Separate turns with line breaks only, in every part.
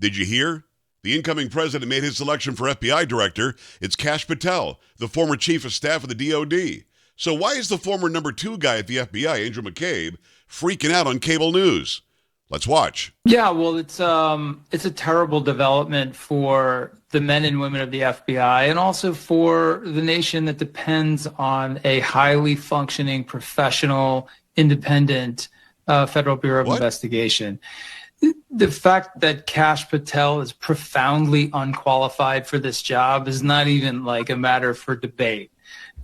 Did you hear? The incoming president made his selection for FBI director. It's Kash Patel, the former chief of staff of the DoD. So why is the former number 2 guy at the FBI, Andrew McCabe, freaking out on cable news? Let's watch.
Yeah, well, it's a terrible development for the men and women of the FBI and also for the nation that depends on a highly functioning, professional, independent Federal Bureau of Investigation. The fact that Kash Patel is profoundly unqualified for this job is not even like a matter for debate.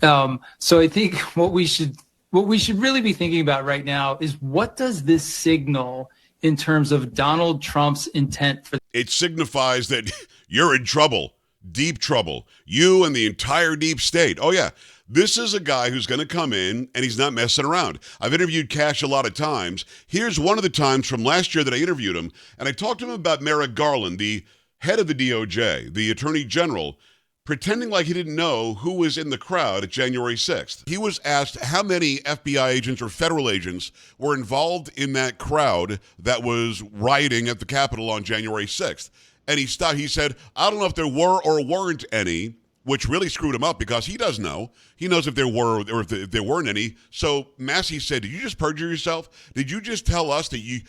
So I think what we should really be thinking about right now is, what does this signal in terms of Donald Trump's intent for?
It signifies that you're in trouble, deep trouble. You and the entire deep state. Oh yeah. This is a guy who's going to come in, and he's not messing around. I've interviewed Kash a lot of times. Here's one of the times from last year that I interviewed him, and I talked to him about Merrick Garland, the head of the DOJ, the Attorney General, pretending like he didn't know who was in the crowd at January 6th. He was asked how many FBI agents or federal agents were involved in that crowd that was rioting at the Capitol on January 6th. And he said, I don't know if there were or weren't any, which really screwed him up because he does know. He knows if there were or if there weren't any. So Massey said, did you just perjure yourself? Did you just tell us that you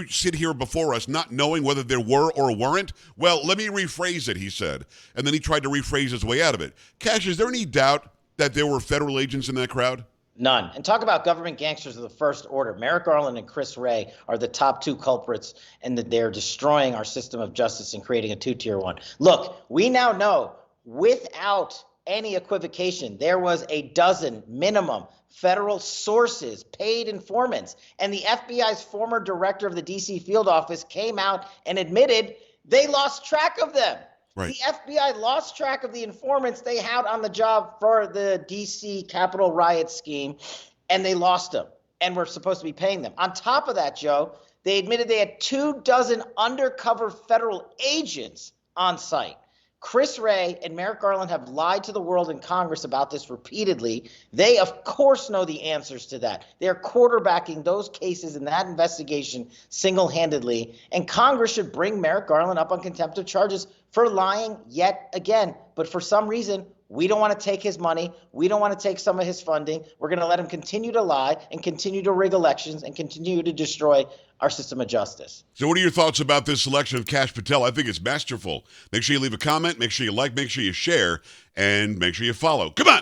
sit here before us not knowing whether there were or weren't? Well, let me rephrase it, he said. And then he tried to rephrase his way out of it. Kash, is there any doubt that there were federal agents in that crowd?
None. And talk about government gangsters of the first order. Merrick Garland and Chris Wray are the top 2 culprits, and that they're destroying our system of justice and creating a 2-tier one. Look, we now know, without any equivocation, there was a dozen minimum federal sources, paid informants, and the FBI's former director of the D.C. field office came out and admitted they lost track of them. Right. The FBI lost track of the informants they had on the job for the D.C. Capitol riot scheme, and they lost them, and were supposed to be paying them. On top of that, Joe, they admitted they had 24 undercover federal agents on site. Chris Wray and Merrick Garland have lied to the world and Congress about this repeatedly. They, of course, know the answers to that. They're quarterbacking those cases in that investigation single-handedly. And Congress should bring Merrick Garland up on contempt of charges for lying yet again. But for some reason, we don't want to take his money. We don't want to take some of his funding. We're going to let him continue to lie and continue to rig elections and continue to destroy our system of justice.
So what are your thoughts about this selection of Kash Patel? I think it's masterful. Make sure you leave a comment, make sure you like, make sure you share, and make sure you follow. Come on!